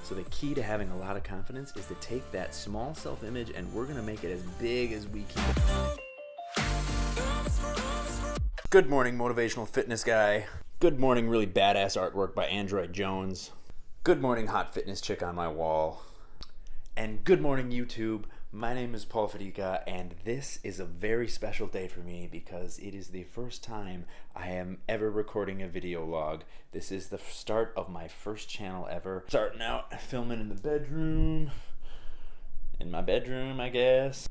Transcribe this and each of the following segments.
So the key to having a lot of confidence is to take that small self-image and we're gonna make it as big as we can. Good morning, motivational fitness guy. Good morning, really badass artwork by Android Jones. Good morning, hot fitness chick on my wall. And good morning, YouTube. My name is Paul Fadiga, and this is a very special day for me because it is the first time I am ever recording a video log. This is the start of my first channel ever. Starting out filming in the bedroom. In my bedroom, I guess.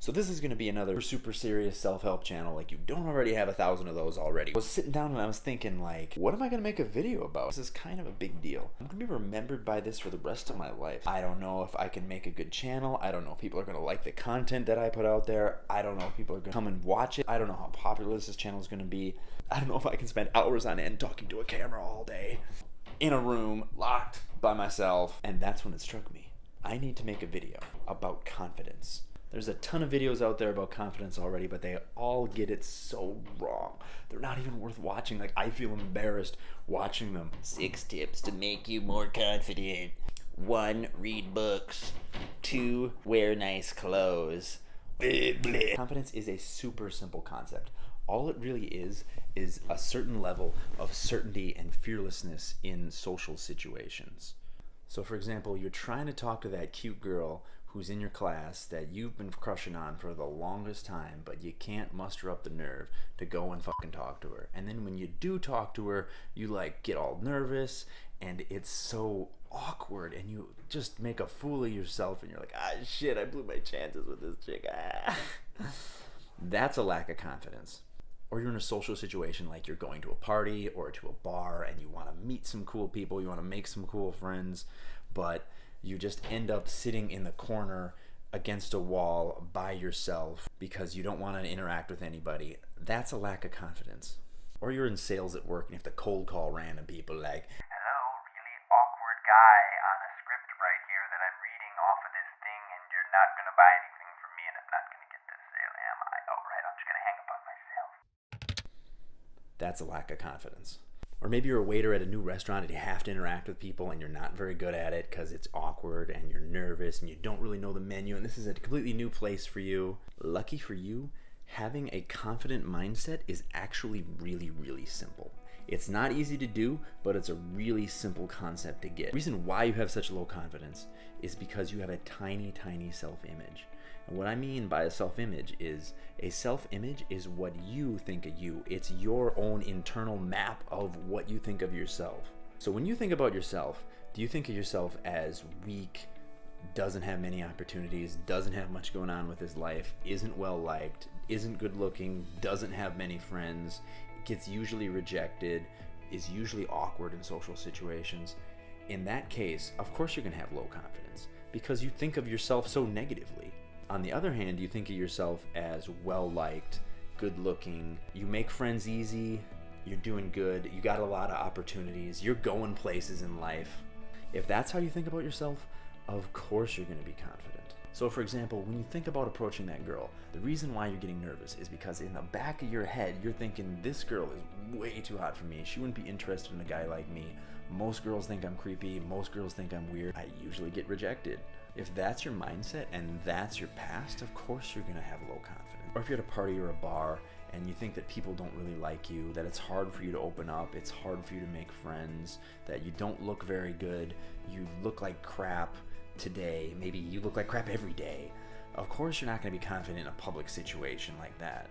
So this is going to be another super serious self-help channel. Like, you don't already have 1,000 of those already. I was sitting down and I was thinking, like, what am I going to make a video about? This is kind of a big deal. I'm going to be remembered by this for the rest of my life. I don't know if I can make a good channel. I don't know if people are going to like the content that I put out there. I don't know if people are going to come and watch it. I don't know how popular this channel is going to be. I don't know if I can spend hours on end talking to a camera all day in a room, locked by myself. And that's when it struck me. I need to make a video about confidence. There's a ton of videos out there about confidence already, but they all get it so wrong. They're not even worth watching. Like, I feel embarrassed watching them. 6 tips to make you more confident. 1, read books. 2, wear nice clothes. Confidence is a super simple concept. All it really is a certain level of certainty and fearlessness in social situations. So for example, you're trying to talk to that cute girl who's in your class that you've been crushing on for the longest time, but you can't muster up the nerve to go and fucking talk to her. And then when you do talk to her, you like get all nervous and it's so awkward and you just make a fool of yourself and you're like, ah shit, I blew my chances with this chick. Ah. That's a lack of confidence. Or you're in a social situation like you're going to a party or to a bar and you want to meet some cool people, you want to make some cool friends, but you just end up sitting in the corner against a wall by yourself because you don't want to interact with anybody. That's a lack of confidence. Or you're in sales at work and you have to cold call random people like, hello, really awkward guy on a script right here that I'm reading off of this thing, and you're not going to buy anything from me and I'm not going to get this sale, am I? Oh, right, I'm just going to hang up on myself. that's a lack of confidence. Or maybe you're a waiter at a new restaurant and you have to interact with people and you're not very good at it because it's awkward and you're nervous and you don't really know the menu and this is a completely new place for you. Lucky for you, having a confident mindset is actually really, really simple. It's not easy to do, but it's a really simple concept to get. The reason why you have such low confidence is because you have a tiny, tiny self-image. And what I mean by a self-image is what you think of you. It's your own internal map of what you think of yourself. So when you think about yourself, do you think of yourself as weak, doesn't have many opportunities, doesn't have much going on with his life, isn't well liked, isn't good looking, doesn't have many friends, gets usually rejected, is usually awkward in social situations? In that case, of course you're gonna have low confidence because you think of yourself so negatively. On the other hand, you think of yourself as well-liked, good-looking, you make friends easy, you're doing good, you got a lot of opportunities, you're going places in life. If that's how you think about yourself, of course you're going to be confident. So for example, when you think about approaching that girl, the reason why you're getting nervous is because in the back of your head, you're thinking, this girl is way too hot for me. She wouldn't be interested in a guy like me. Most girls think I'm creepy. Most girls think I'm weird. I usually get rejected. If that's your mindset and that's your past, of course you're going to have low confidence. Or if you're at a party or a bar and you think that people don't really like you, that it's hard for you to open up, it's hard for you to make friends, that you don't look very good, you look like crap today, maybe you look like crap every day, of course you're not going to be confident in a public situation like that.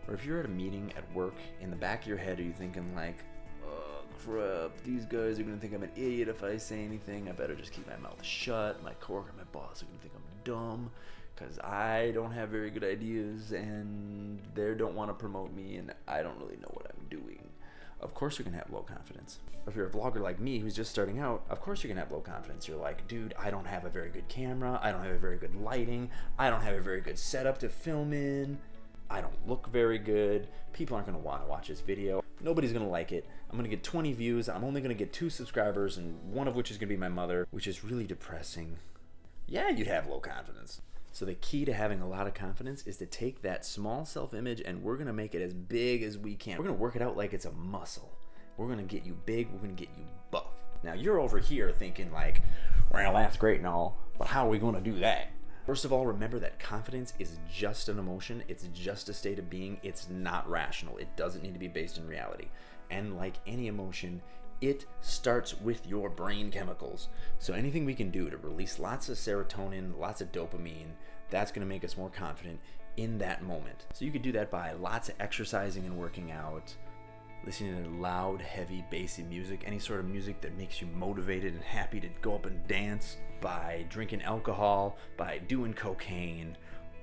Or if you're at a meeting at work, in the back of your head are you thinking like, oh crap, these guys are going to think I'm an idiot if I say anything, I better just keep my mouth shut, my coworker, my boss are going to think I'm dumb because I don't have very good ideas and they don't want to promote me and I don't really know what I'm doing. Of course you're going to have low confidence. Or if you're a vlogger like me who's just starting out, of course you're going to have low confidence. You're like, dude, I don't have a very good camera, I don't have a very good lighting, I don't have a very good setup to film in, I don't look very good, people aren't going to want to watch this video, nobody's going to like it, I'm going to get 20 views, I'm only going to get 2 subscribers, and one of which is going to be my mother, which is really depressing. Yeah, you'd have low confidence. So the key to having a lot of confidence is to take that small self-image and we're going to make it as big as we can. We're going to work it out like it's a muscle. We're going to get you big, we're going to get you buff. Now you're over here thinking like, well, that's great and all, but how are we going to do that? First of all, remember that confidence is just an emotion. It's just a state of being. It's not rational. It doesn't need to be based in reality. And like any emotion, it starts with your brain chemicals. So anything we can do to release lots of serotonin, lots of dopamine, that's going to make us more confident in that moment. So you could do that by lots of exercising and working out, listening to loud, heavy, bassy music, any sort of music that makes you motivated and happy to go up and dance, by drinking alcohol, by doing cocaine.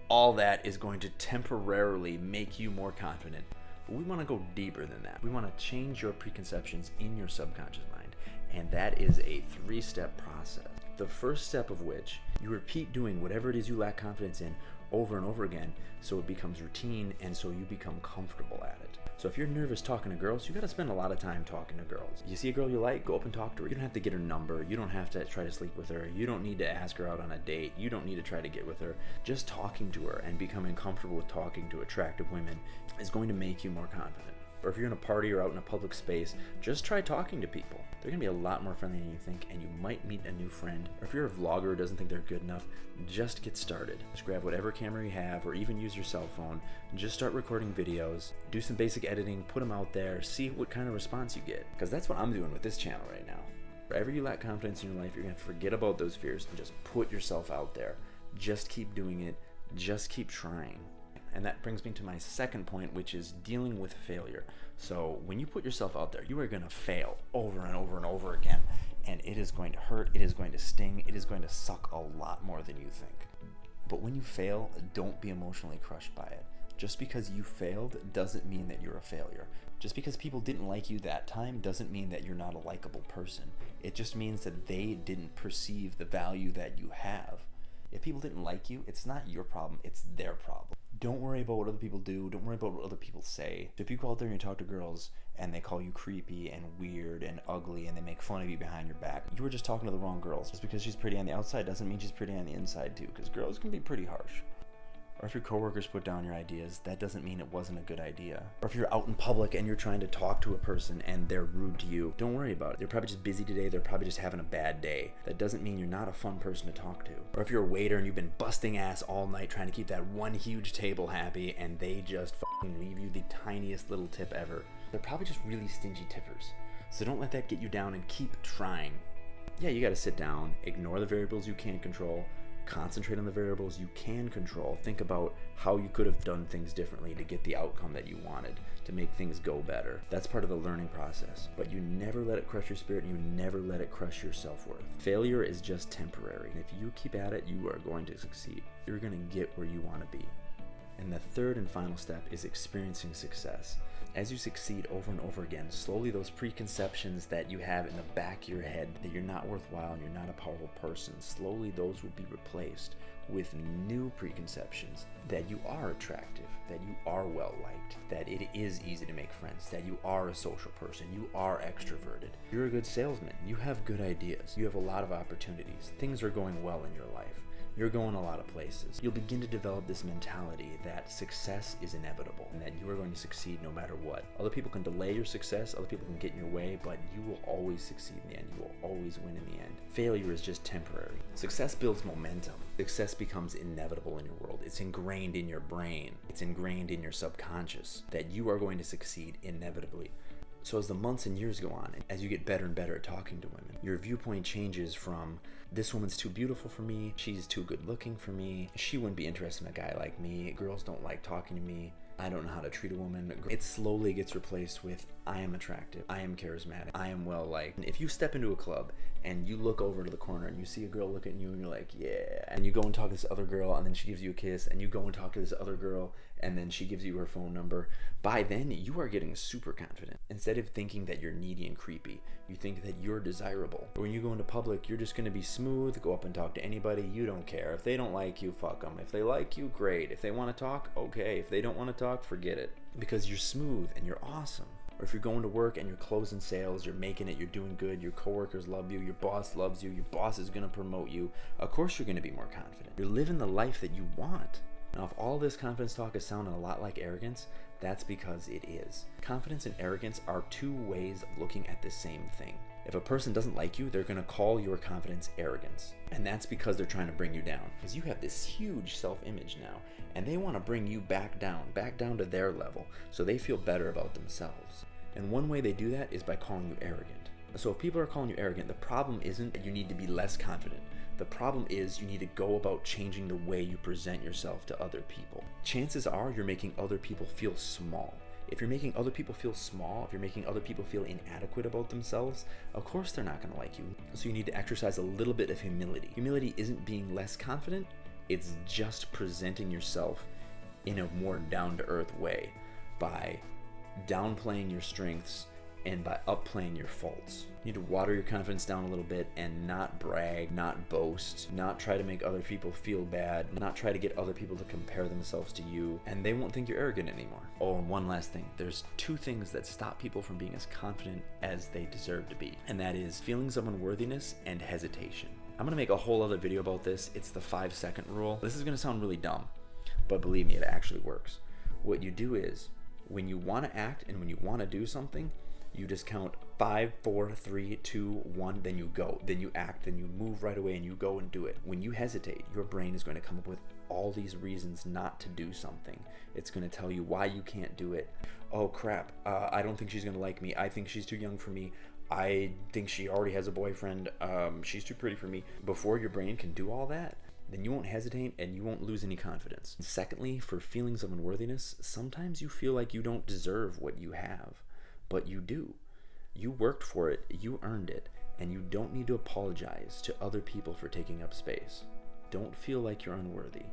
All that is going to temporarily make you more confident. But we want to go deeper than that. We want to change your preconceptions in your subconscious mind. And that is a 3-step process. The first step of which, you repeat doing whatever it is you lack confidence in over and over again, so it becomes routine and so you become comfortable at it. So if you're nervous talking to girls, you got to spend a lot of time talking to girls. You see a girl you like, go up and talk to her. You don't have to get her number. You don't have to try to sleep with her. You don't need to ask her out on a date. You don't need to try to get with her. Just talking to her and becoming comfortable with talking to attractive women is going to make you more confident. Or if you're in a party or out in a public space, just try talking to people. They're going to be a lot more friendly than you think, and you might meet a new friend. Or if you're a vlogger who doesn't think they're good enough, just get started. Just grab whatever camera you have, or even use your cell phone. Just start recording videos, do some basic editing, put them out there, see what kind of response you get. Because that's what I'm doing with this channel right now. Wherever you lack confidence in your life, you're going to forget about those fears and just put yourself out there. Just keep doing it. Just keep trying. And that brings me to my second point, which is dealing with failure. So when you put yourself out there, you are going to fail over and over and over again. And it is going to hurt, it is going to sting, it is going to suck a lot more than you think. But when you fail, don't be emotionally crushed by it. Just because you failed doesn't mean that you're a failure. Just because people didn't like you that time doesn't mean that you're not a likable person. It just means that they didn't perceive the value that you have. If people didn't like you, it's not your problem, it's their problem. Don't worry about what other people do. Don't worry about what other people say. If you go out there and you talk to girls and they call you creepy and weird and ugly and they make fun of you behind your back, you were just talking to the wrong girls. Just because she's pretty on the outside doesn't mean she's pretty on the inside too, because girls can be pretty harsh. Or if your coworkers put down your ideas, that doesn't mean it wasn't a good idea. Or if you're out in public and you're trying to talk to a person and they're rude to you, don't worry about it. They're probably just busy today. They're probably just having a bad day. That doesn't mean you're not a fun person to talk to. Or if you're a waiter and you've been busting ass all night trying to keep that one huge table happy and they just fucking leave you the tiniest little tip ever, they're probably just really stingy tippers. So don't let that get you down and keep trying. Yeah, you gotta sit down, ignore the variables you can't control, concentrate on the variables you can control. Think about how you could have done things differently to get the outcome that you wanted, to make things go better. That's part of the learning process. But you never let it crush your spirit, and you never let it crush your self-worth. Failure is just temporary. And if you keep at it, you are going to succeed. You're going to get where you want to be. And the third and final step is experiencing success. As you succeed over and over again, slowly those preconceptions that you have in the back of your head that you're not worthwhile and you're not a powerful person, slowly those will be replaced with new preconceptions that you are attractive, that you are well-liked, that it is easy to make friends, that you are a social person, you are extroverted, you're a good salesman, you have good ideas, you have a lot of opportunities, things are going well in your life. You're going a lot of places. You'll begin to develop this mentality that success is inevitable and that you are going to succeed no matter what. Other people can delay your success, other people can get in your way, but you will always succeed in the end. You will always win in the end. Failure is just temporary. Success builds momentum. Success becomes inevitable in your world. It's ingrained in your brain. It's ingrained in your subconscious that you are going to succeed inevitably. So as the months and years go on, as you get better and better at talking to women, your viewpoint changes from, this woman's too beautiful for me, she's too good looking for me, she wouldn't be interested in a guy like me, girls don't like talking to me, I don't know how to treat a woman. It slowly gets replaced with, I am attractive, I am charismatic, I am well liked. If you step into a club and you look over to the corner and you see a girl look at you and you're like, yeah, and you go and talk to this other girl and then she gives you a kiss, and you go and talk to this other girl and then she gives you her phone number, by then you are getting super confident. Instead of thinking that you're needy and creepy, you think that you're desirable. When you go into public, you're just going to be smooth, go up and talk to anybody, you don't care. If they don't like you, fuck them. If they like you, great. If they want to talk, okay. If they don't want to talk, forget it. Because you're smooth and you're awesome. Or if you're going to work and you're closing sales, you're making it, you're doing good, your coworkers love you, your boss loves you, your boss is going to promote you, of course you're going to be more confident. You're living the life that you want. Now, if all this confidence talk is sounding a lot like arrogance, that's because it is. Confidence and arrogance are two ways of looking at the same thing. If a person doesn't like you, they're gonna call your confidence arrogance. And that's because they're trying to bring you down. Because you have this huge self-image now, and they wanna bring you back down to their level, so they feel better about themselves. And one way they do that is by calling you arrogant. So if people are calling you arrogant, the problem isn't that you need to be less confident. The problem is you need to go about changing the way you present yourself to other people. Chances are you're making other people feel small. If you're making other people feel small, if you're making other people feel inadequate about themselves, of course they're not gonna like you. So you need to exercise a little bit of humility. Humility isn't being less confident, it's just presenting yourself in a more down-to-earth way by downplaying your strengths and by upplaying your faults. You need to water your confidence down a little bit and not brag, not boast, not try to make other people feel bad, not try to get other people to compare themselves to you, and they won't think you're arrogant anymore. Oh, and one last thing. There's two things that stop people from being as confident as they deserve to be, and that is feelings of unworthiness and hesitation. I'm gonna make a whole other video about this. It's the 5-second rule. This is gonna sound really dumb, but believe me, it actually works. What you do is, when you wanna act and when you wanna do something, you just count 5, 4, 3, 2, 1, then you go, then you act, then you move right away and you go and do it. When you hesitate, your brain is going to come up with all these reasons not to do something. It's going to tell you why you can't do it. Oh crap, I don't think she's going to like me. I think she's too young for me. I think she already has a boyfriend. She's too pretty for me. Before your brain can do all that, then you won't hesitate and you won't lose any confidence. Secondly, for feelings of unworthiness, sometimes you feel like you don't deserve what you have. But you do. You worked for it, you earned it, and you don't need to apologize to other people for taking up space. Don't feel like you're unworthy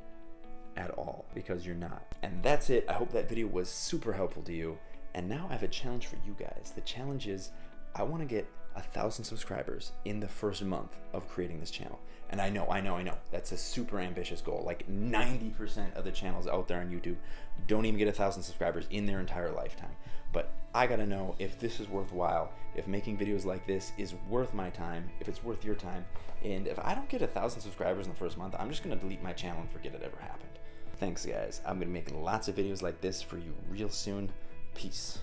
at all, because you're not. And that's it. I hope that video was super helpful to you. And now I have a challenge for you guys. The challenge is I want to get 1,000 subscribers in the first month of creating this channel. And I know, that's a super ambitious goal. Like 90% of the channels out there on YouTube don't even get 1,000 subscribers in their entire lifetime. But I gotta know if this is worthwhile, if making videos like this is worth my time, if it's worth your time. And if I don't get 1,000 subscribers in the first month, I'm just gonna delete my channel and forget it ever happened. Thanks guys, I'm gonna make lots of videos like this for you real soon. Peace.